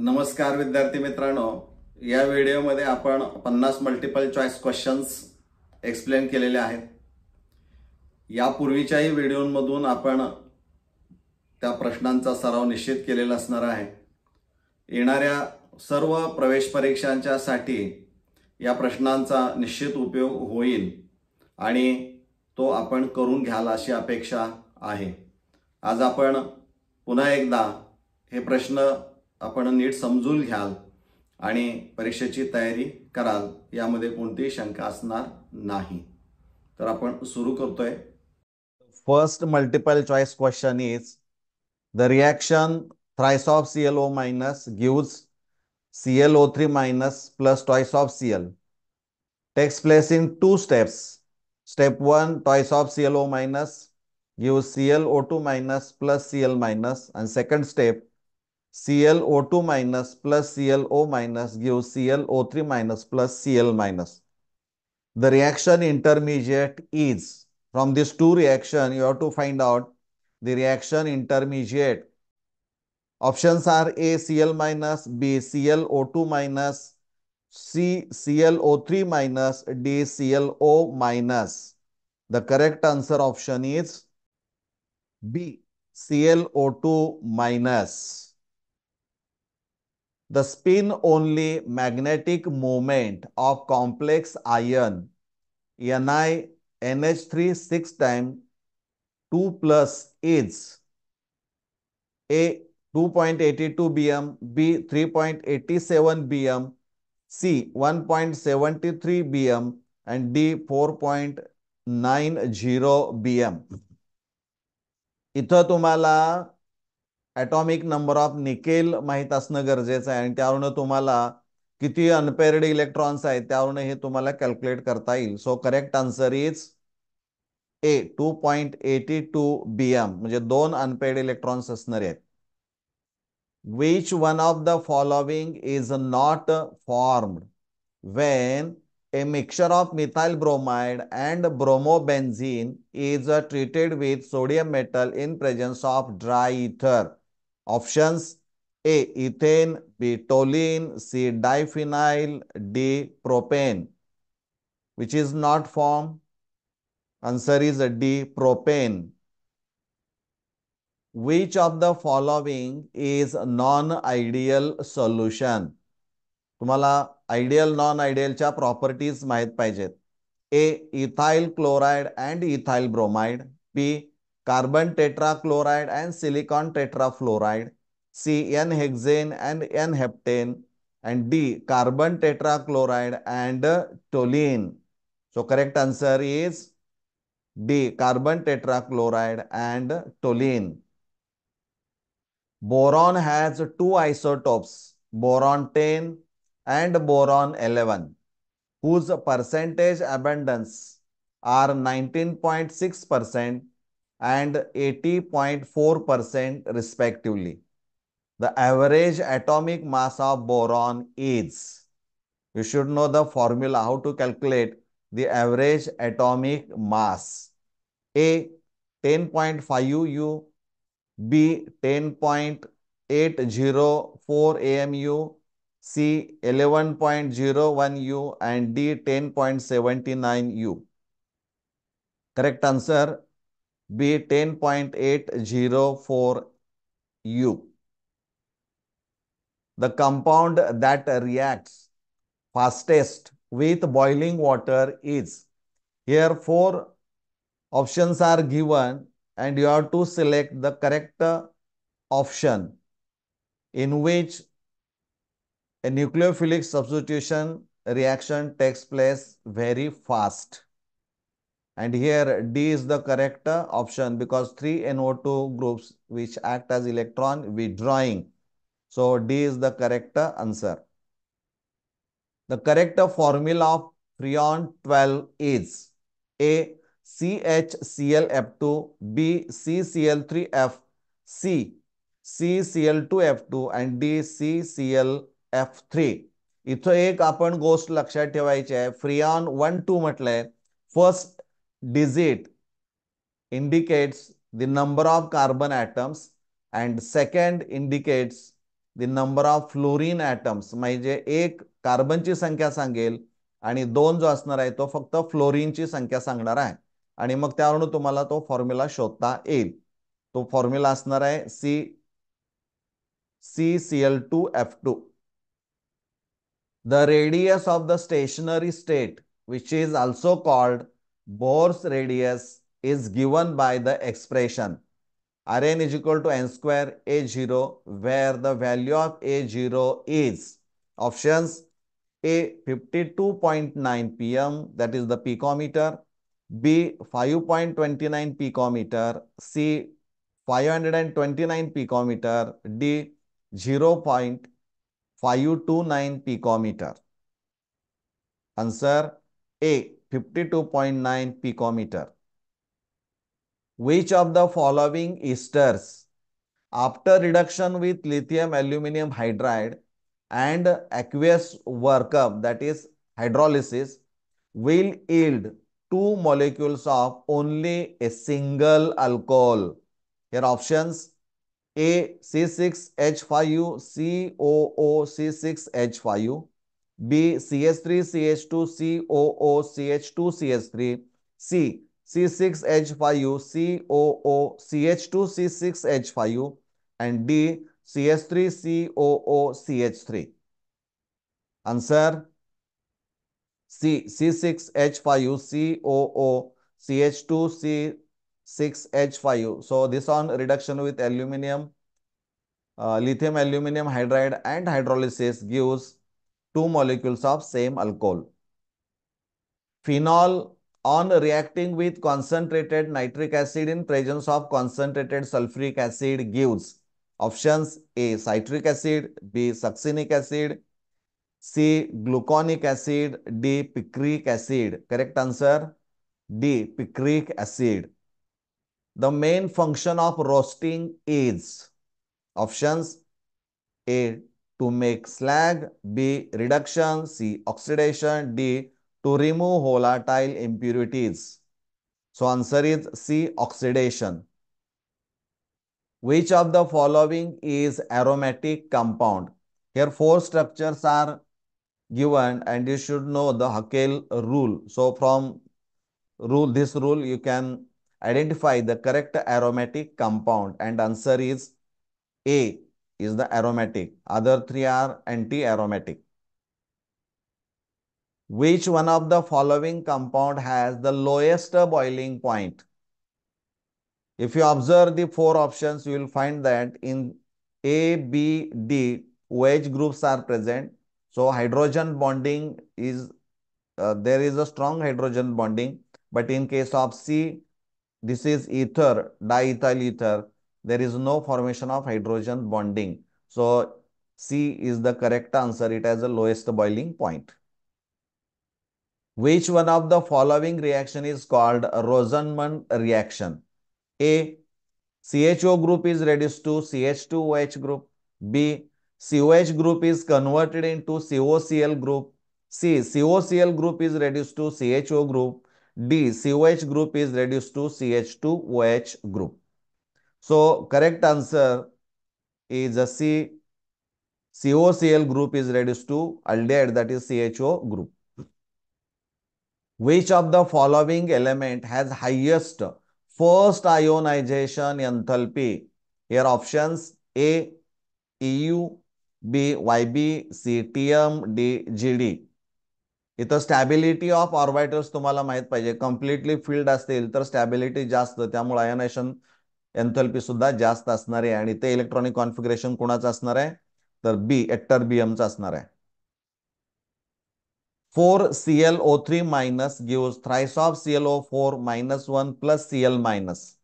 नमस्कार विद्यार्थी मित्रांनो, या व्हिडिओमध्ये आपण 50 मल्टिपल चॉईस क्वेश्चन्स एक्सप्लेन केलेले आहेत. यापूर्वीच्याही व्हिडिओमधून आपण त्या प्रश्नांचा सराव निश्चित केलेला असणार आहे. येणाऱ्या सर्व प्रवेश परीक्षांच्यासाठी या प्रश्नांचा निश्चित उपयोग होईल आणि तो आपण करून घ्याल अशी अपेक्षा आहे. आज आपण पुन्हा एकदा हे प्रश्न आपण नीट समजून घ्याल आणि परीक्षेची तयारी कराल, यामध्ये कोणतीही शंका असणार नाही. तर आपण सुरू करतोय. First multiple choice question is the reaction thrice of ClO minus gives ClO3 minus plus twice of Cl. Takes place in two steps. Step 1, twice of ClO minus gives ClO2 minus plus Cl minus, and second step, ClO2 minus plus ClO minus gives ClO3 minus plus Cl minus. The reaction intermediate is, from these two reactions, you have to find out the reaction intermediate. Options are A, Cl minus, B, ClO2 minus, C, ClO3 minus, D, ClO minus. The correct answer option is B, ClO2 minus. The spin-only magnetic moment of complex ion NiNH3 6 times 2 plus is A, 2.82 bm, B, 3.87 bm, C, 1.73 bm, and D, 4.90 bm. इथं तुम्हाला atomic number of nickel माहित असणं गरजेचं आहे आणि त्यावरून तुम्हाला किती अनपेअर्ड इलेक्ट्रॉन्स आहेत त्यावरून हे तुम्हाला कॅल्क्युलेट करता येईल. सो correct answer is a, 2.82 bm, म्हणजे 2 अनपेअर्ड इलेक्ट्रॉन्स असणार आहेत. Which one of the following is not formed when a mixture of methyl bromide and bromobenzene is treated with sodium metal in presence of dry ether? Options: A, ethane, B, toluene, C, diphenyl, D, propane. Which is not formed? Answer is D, propane. Which of the following is non-ideal solution? तुम्हाला ideal non आयडियलच्या properties माहित पाहिजेत. A, ethyl chloride and ethyl bromide. B, carbon tetrachloride and silicon tetrafluoride. C, n hexane and n heptane. And D, carbon tetrachloride and toluene. So correct answer is D, carbon tetrachloride and toluene. Boron has two isotopes, boron 10 and boron 11, whose percentage abundance are 19.6% and 80.4% respectively. The average atomic mass of boron is, you should know the formula how to calculate the average atomic mass. A, 10.5 U, B, 10.804 AMU, C, 11.01 U, and D, 10.79 U. Correct answer B, 10.804 U. The compound that reacts fastest with boiling water is, here 4 options are given and you have to select the correct option in which a nucleophilic substitution reaction takes place very fast. And here D is the correct option because 3 NO2 groups which act as electron withdrawing. So D is the correct answer. The correct formula of Freon 12 is A, CHClF2, B, CCl3F, C, CCl2F2, and D, CClF3. इथं एक आपण गोष्ट लक्षात ठेवायची आहे. Freon 1, 2 म्हटलंय. First digit indicates the number of carbon atoms and second indicates the number of fluorine atoms, म्हणजे एक कार्बनची संख्या सांगेल आणि 2 जो असणार आहे तो फक्त फ्लोरीनची संख्या सांगणार आहे आणि मग त्यावरून तुम्हाला तो फॉर्म्युला शोधता येईल. तो फॉर्म्युला असणार आहे CCl2F2. The radius of the stationary state, which is also called Bohr's radius, is given by the expression Rn is equal to n square A0, where the value of A0 is options A 52.9 pm, that is the picometer, B 5.29 picometer, C 529 picometer, D 0.529 picometer. Answer A 52.9 picometer. Which of the following esters, after reduction with lithium aluminum hydride and aqueous workup, that is hydrolysis, will yield two molecules of only a single alcohol? Here options A C6H5 COOC6H5, B CH3CH2 COOCH2CH3, C C6H5 COOCH2C6H5, and D CH3COOCH3. Answer C C6H5 COOCH2C6H5. So this on reduction with lithium aluminum hydride and hydrolysis gives two molecules of same alcohol. Phenol, on reacting with concentrated nitric acid in presence of concentrated sulfuric acid, gives options A citric acid, B succinic acid, C gluconic acid, D picric acid. Correct answer D picric acid. The main function of roasting is options A to make slag, B reduction, C oxidation, D to remove volatile impurities. So answer is C oxidation. Which of the following is aromatic compound? Here four structures are given and you should know the Haskell rule. So from this rule you can identify the correct aromatic compound, and answer is A is the aromatic. Other three are anti-aromatic. Which one of the following compound has the lowest boiling point? If you observe the four options, you will find that in A, B, D, OH groups are present. So hydrogen bonding is, there is a strong hydrogen bonding. But in case of C, this is ether, diethyl ether. There is no formation of hydrogen bonding. So C is the correct answer. It has the lowest boiling point. Which one of the following reaction is called Rosenmund reaction? A, CHO group is reduced to CH2OH group. B, COH group is converted into COCl group. C, COCl group is reduced to CHO group. D, COH group is reduced to CH2OH group. So correct answer is a C, COCl group is reduced to aldehyde, that is CHO group. Which of the following element has highest first ionization enthalpy? Here options A EU, B YB, C TM, D GD. इथं stability of orbitals तुम्हाला माहित पाहिजे. Completely field असतील तर stability जास्त, त्यामुळे ionization एन्थॅल्पी सुद्धा जास्त असणार आहे आणि ते इलेक्ट्रॉनिक कॉन्फिगरेशन कोणाचं असणार आहे तर बी टर्बियमचं असणार आहे. 4ClO3 minus gives thrice of ClO4 minus 1 plus Cl minus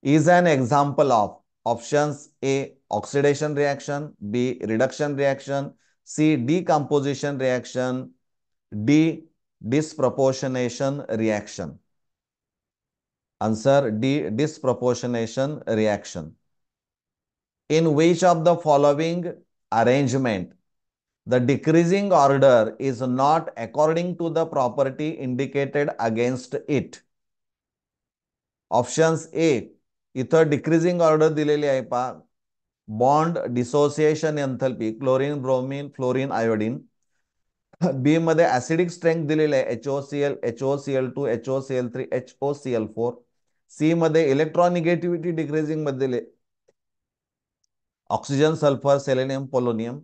is an example of options A oxidation reaction, B reduction reaction, C decomposition reaction, D disproportionation reaction. Answer D disproportionation reaction. In which of the following arrangement the decreasing order is not according to the property indicated against it? Options A, इथं decreasing order दिलेली आहे पहा, bond dissociation enthalpy chlorine bromine fluorine iodine. B मध्ये acidic strength दिलेले आहे HOCl HOCl2 HOCl3 HOCl4. सी मध्ये electron negativity decreasing मध्ये दिले ऑक्सिजन सल्फर सेलेनियम पोलोनियम.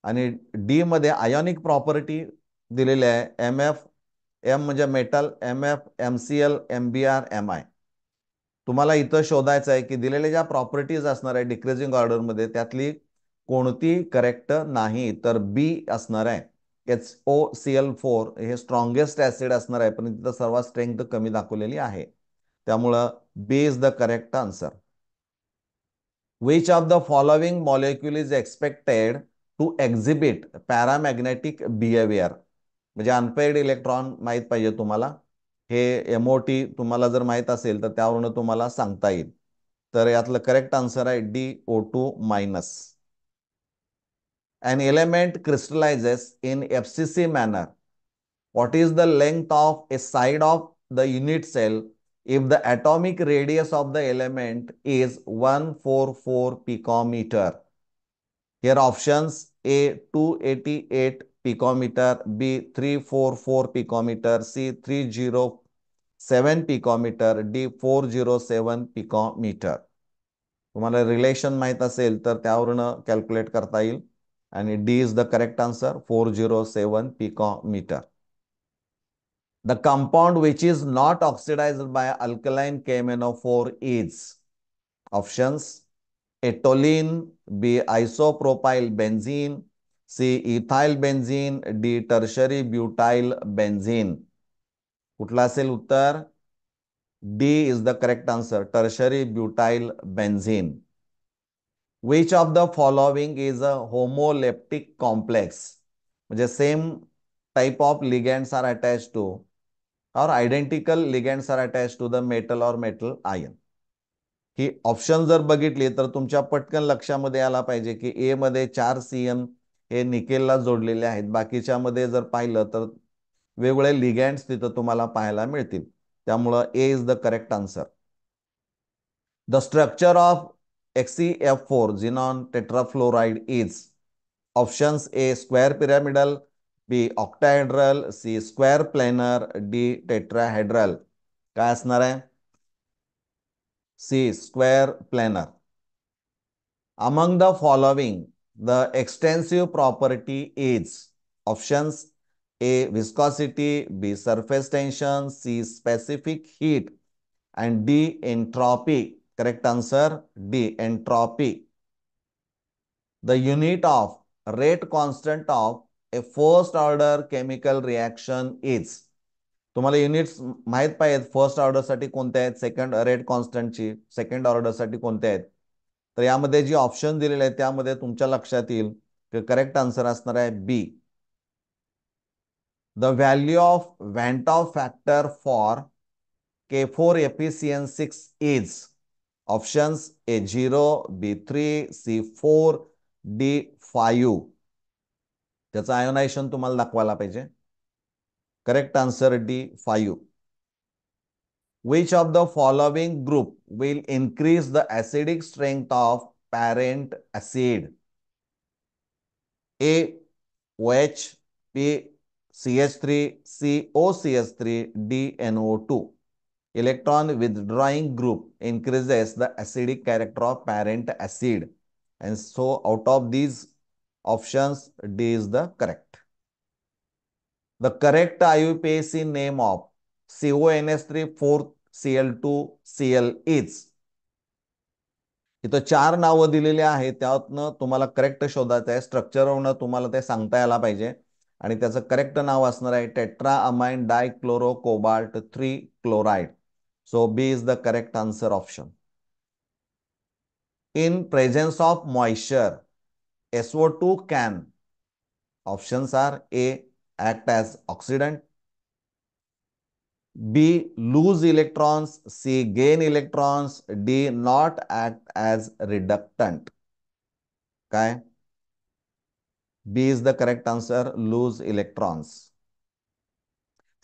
आणि डी मध्ये आयोनिक प्रॉपर्टी दिलेली आहे MF M म्हणजे metal MF MCl MBr MI. तुम्हाला इथं शोधायचं आहे की दिलेल्या ज्या प्रॉपर्टीज असणार आहे डिक्रीजिंग ऑर्डरमध्ये त्यातली कोणती करेक्ट नाही, तर बी असणार आहे. HOCl4 हे स्ट्रॉंगेस्ट ऍसिड असणार आहे पण तिथं सर्वात स्ट्रेंथ कमी दाखवलेली आहे, त्यामुळं B is the correct answer. Which of the following molecule is expected to exhibit paramagnetic behavior? म्हणजे अनपेड इलेक्ट्रॉन माहित पाहिजे तुम्हाला. हे MOT तुम्हाला जर माहित असेल तर त्यावरून तुम्हाला सांगता येईल. तर यातलं करेक्ट आन्सर आहे DO2 minus. An element crystallizes in FCC manner. What is the length of a side of the unit cell if the atomic radius of the element is 144 picometer? Here options: A 288 picometer, B 344 picometer, C 307 picometer, D 407 picometer. तुम्हाला relation माहित असेल तर त्यावरून calculate करता येईल आणि D is the correct answer 407 picometer. The compound which is not oxidized by alkaline KMnO4 is options: A toluene, B isopropyl benzene, C ethyl benzene, D tertiary butyl benzene. कुठला असेल उत्तर? D is the correct answer, tertiary butyl benzene. Which of the following is a homoleptic complex? म्हणजे same type of ligands are attached to or identical ligands are attached to the metal or metal ion. He option जर बघितली तर तुमच्या पटकन लक्षामध्ये आला पाहिजे की ए मध्ये 4 CN हे निकेलला जोडलेले आहेत. बाकीच्या मध्ये जर पाहिलं तर वेगवेगळे लिगँड्स तिथं तुम्हाला पाहायला मिळतील, त्यामुळं A is the correct answer. The structure of XeF4 xenon tetrafluoride is options: A square pyramidal, B octahedral, C square planar, D tetrahedral. काय असणार आहे? C square planar. Among the following, the extensive property is options: A viscosity, B surface tension, C specific heat, and D entropy. Correct answer D entropy. The unit of rate constant of a first order chemical reaction is. तुम्हाला units माहित पाहिजेत first order साठी कोणते आहेत, second rate कॉन्स्टंटची second order साठी कोणते आहेत. तर यामध्ये जी ऑप्शन दिलेले आहेत त्यामध्ये तुमच्या लक्षात येईल की करेक्ट आन्सर असणार आहे B. The value of van't Hoff factor for K4FeCN6 is options: A0, B3, C4, D5. त्याचं आयोनायझेशन तुम्हाला दाखवायला पाहिजे. Correct answer D5. Which of the following group will increase the acidic strength of parent acid? A OH, B CH3, C OCH3, D NO2. Electron withdrawing group increases the acidic character of parent acid, and so out of these options D is the correct. The correct IUPAC name of CONS3 4Cl2Cl is. इथं 4 नावं दिलेली आहेत, त्यातनं तुम्हाला correct शोधायचं आहे. स्ट्रक्चरवरून तुम्हाला ते सांगता यायला पाहिजे आणि त्याचं करेक्ट नाव असणार आहे tetra ammine dichloro cobalt 3 chloride. So B is the correct answer option. In presence of moisture, SO2 can. Options are: A act as oxidant, B lose electrons, C gain electrons, D not act as reductant. काय? B is the correct answer, lose electrons.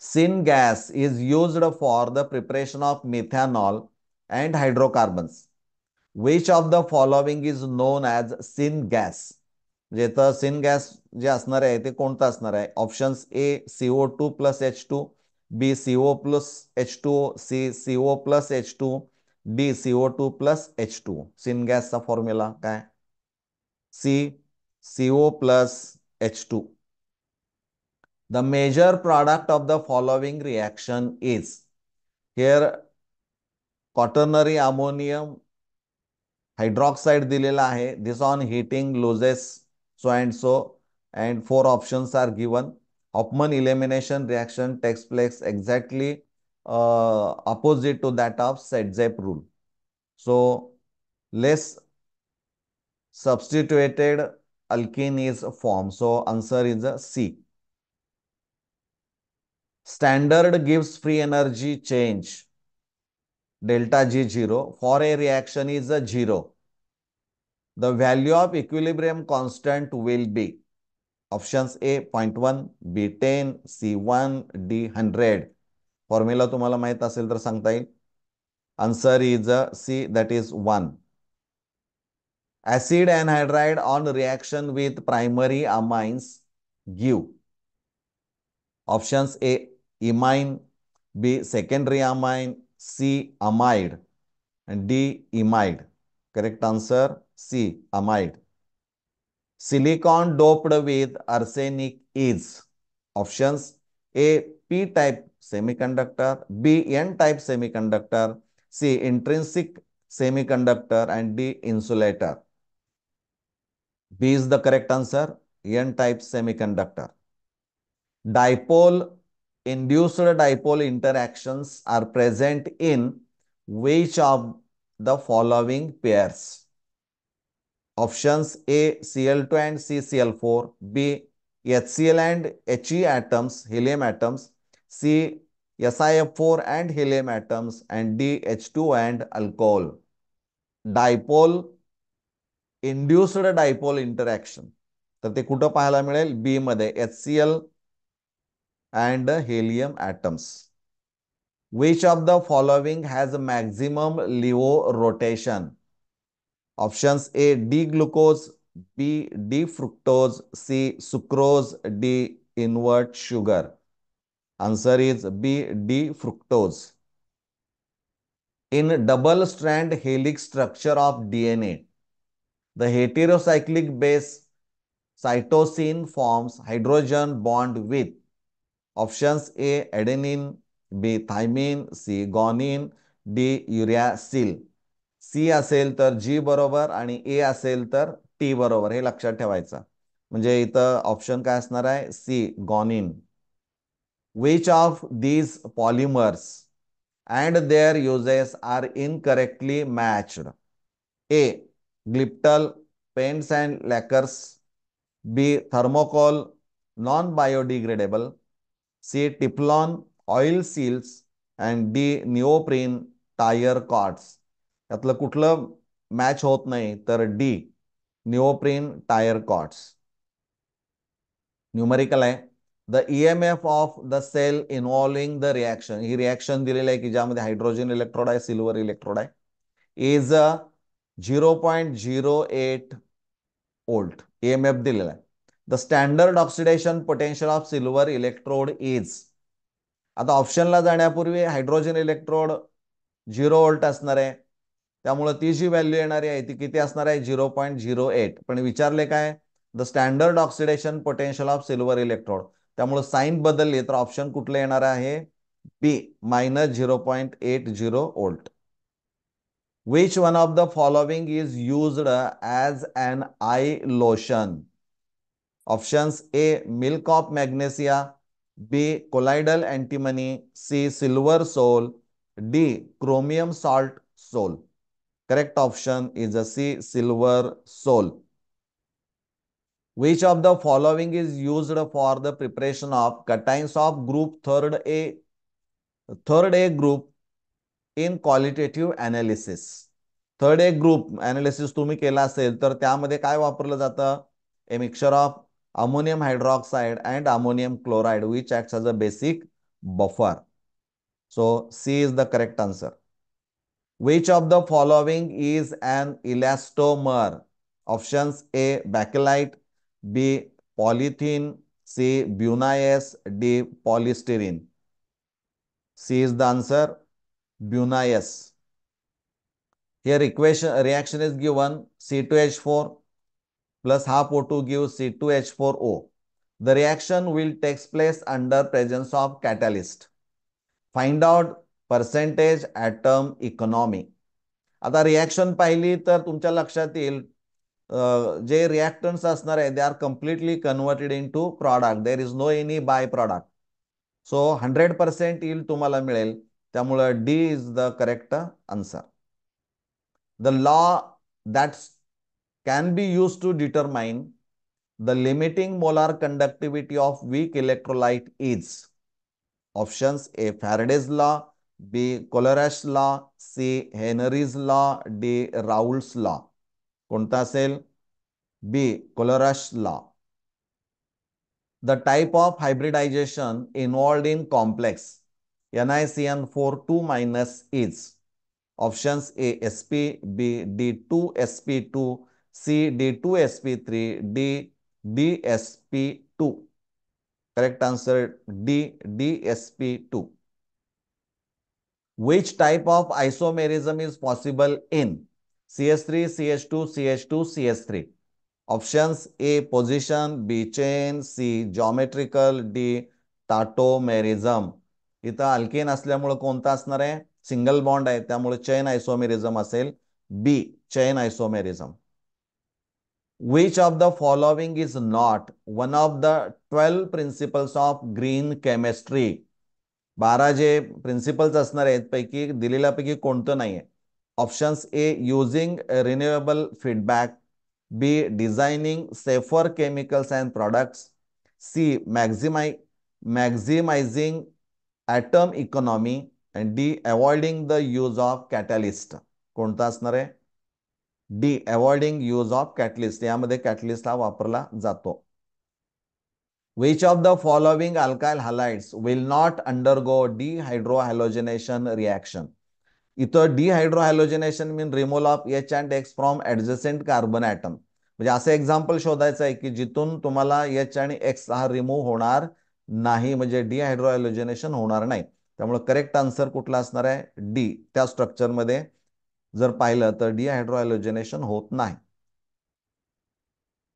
Syngas is used for the preparation of methanol and hydrocarbons. Which of the following is known as syn gas. म्हणजे इथं सिन gas जे असणार आहे ते कोणतं असणार आहे? Options A CO2 plus H2, B CO plus H2O, C CO plus H2, D CO2 plus H2. Syn गॅसचा formula काय? C CO plus H2. The major product of the following reaction is, here quaternary ammonium hydroxide दिलेला आहे. This on heating loses so and so, and 4 options are given. Hofmann elimination reaction takes place exactly opposite to that of Sedgwick rule. So less substituted alkene is formed. So answer is C. Standard gives free energy change delta G 0 for a reaction is a 0. The value of equilibrium constant will be options A 0.1, B 10, C 1, D 100. Formula तुम्हाला माहित असेल तर सांगता येईल. Answer is C, that is 1. Acid anhydride on reaction with primary amines give options A imine, B secondary amine, C amide, and D imide. Correct answer C amide. Silicon doped with arsenic is options A p-type semiconductor, B n-type semiconductor, C intrinsic semiconductor, and D insulator. B is the correct answer, n-type semiconductor. Induced dipole interactions are present in which of the following pairs? Options A Cl2 and CCl4, B HCl and He atoms, helium atoms, C SiF4 and helium atoms, and D H2 and alcohol. Induced dipole interaction, तर ते कुठं पाहायला मिळेल? B मध्ये HCl and helium atoms. Which of the following has maximum LEO rotation? Options A D-glucose, B D-fructose, C sucrose, D invert sugar. Answer is B D-fructose. In double-strand helix structure of DNA, the heterocyclic base cytosine forms hydrogen bond with options A adenine, B thymine, C guanine, D uracil. C असेल तर G बरोबर आणि A असेल तर T बरोबर, हे लक्षात ठेवायचं. म्हणजे इथं ऑप्शन काय असणार आहे? C guanine. Which of these polymers and their uses are incorrectly matched? A glyptal paints and lacquers, B thermocol non-biodegradable, C Teflon oil seals, and D neoprene tire cords. यातलं कुठलं मॅच होत नाही तर D neoprene tyre cords. Numerical आहे. The EMF of the cell involving the reaction, ही reaction दिलेली आहे की ज्यामध्ये हायड्रोजन इलेक्ट्रोड आहे, सिल्वर इलेक्ट्रोड आहे, इज 0.08 व्होल्ट EMF दिलेला आहे. The standard oxidation potential of silver electrode is, आता ऑप्शनला जाण्यापूर्वी हायड्रोजन इलेक्ट्रोड 0 व्होल्ट असणार आहे, त्यामुळे ती जी व्हॅल्यू येणारी आहे ती किती असणार आहे? 0.08. पण विचारले काय? The standard oxidation potential of silver electrode, त्यामुळे साइन बदलली तर ऑप्शन कुठलं येणार आहे? B -0.80 volt. Which one of the following is used as an eye lotion? Options A milk of magnesia, B colloidal antimony, C silver sol, D chromium salt sol. Correct option is a C silver sol. Which of the following is used for the preparation of cations of group third A group in qualitative analysis? Third A group analysis तुम्ही केला असेल तर त्यामध्ये काय वापरलं जातं? A mixture of ammonium hydroxide and ammonium chloride which acts as a basic buffer. So C is the correct answer. Which of the following is an elastomer? Options A. Bakelite, B. Polythene, C. Bunias, D. Polystyrene. C is the answer. Bunias. Here reaction is given C2H4 plus half O2 gives C2H4O. The reaction will take place under presence of catalyst. Find out percentage atom economy. आता reaction पाहिली तर तुमच्या लक्षात येईल जे reactants असणार आहे they are completely converted into product. There is no any byproduct. So 100% येईल तुम्हाला मिळेल. त्यामुळं D is the correct answer. The law that can be use to determine the limiting molar conductivity of weak electrolyte is. Options A. Faraday's law, B. Kohlrausch law, C. Henry's law, D. Raoult's law. कोणता असेल? B. Kohlrausch law. The type of hybridization involved in complex NiCN4 2- is. Options A. sp, B. D2sp2, C. D2sp3, D. DsP2. Correct answer D. DsP2. Which type of isomerism is possible in CH3, CH2, CH2, CH3? Options A. Position, B. chain, C. geometrical, D. tautomerism. इथं alkane असल्यामुळे कोणता असणार आहे? Single bond आहे त्यामुळे chain isomerism असेल. B. Chain isomerism. Which of the following is not one of the 12 principles of green chemistry? 12 जे principles असणार आहेत पैकी दिलेल्यापैकी कोणतं नाहीये? Options A. Using renewable feedback, B. Designing safer chemicals and products, C. Maximizing atom economy, and D. Avoiding the use of catalyst. कोणता असणार आहे? D. Avoiding use of catalyst. यामध्ये कॅटलिस्ट हा वापरला जातो. Which of the following alkyl halides will not undergo dehydrohalogenation reaction? इथं dehydrohalogenation mean removal of H and X from adjacent carbon atom. म्हणजे असं एक्झाम्पल शोधायचं आहे की जिथून तुम्हाला H आणि X हा रिमूव्ह होणार नाही, म्हणजे डिहायड्रोहॅलोजनेशन होणार नाही. त्यामुळे करेक्ट आन्सर कुठला असणार आहे? डी. त्या स्ट्रक्चरमध्ये जर पाहिलं तर डिहायड्रोहॅलोजनेशन होत नाही.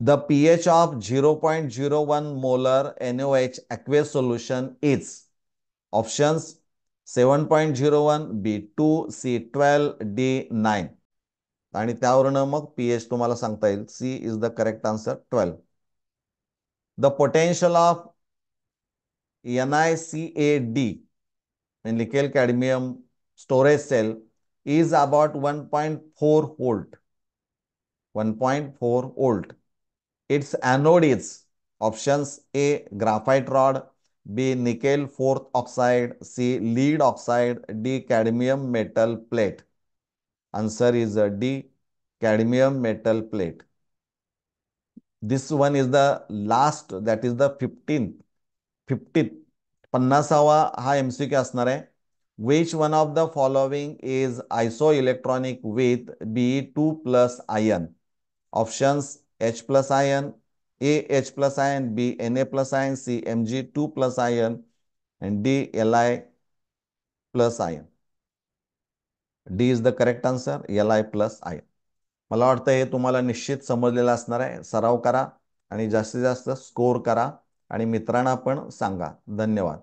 The pH of 0.01 molar NaOH aqueous solution is. Options 7.01, B2, C12, D9. आणि त्यावरून मग pH तुम्हाला सांगता येईल. C is the correct answer, 12. The potential of NiCad in nickel cadmium storage cell is about 1.4 volt. 1.4 volt. Its anode is. Options A. graphite rod, B. nickel 4th oxide, C. lead oxide, D. cadmium metal plate. Answer is D. cadmium metal plate. This one is the last, that is the 50th 50वा हा MCQ असणार आहे. Which one of the following is isoelectronic with Be2+ ion? Options H plus ion, A H plus ion, B Na plus ion, C Mg2 plus ion, and D Li plus ion. D is the correct answer, Li plus ion. मला वाटतं हे तुम्हाला निश्चित समजलेलं असणार आहे. सराव करा आणि जास्तीत जास्त स्कोर करा आणि मित्रांना पण सांगा. धन्यवाद.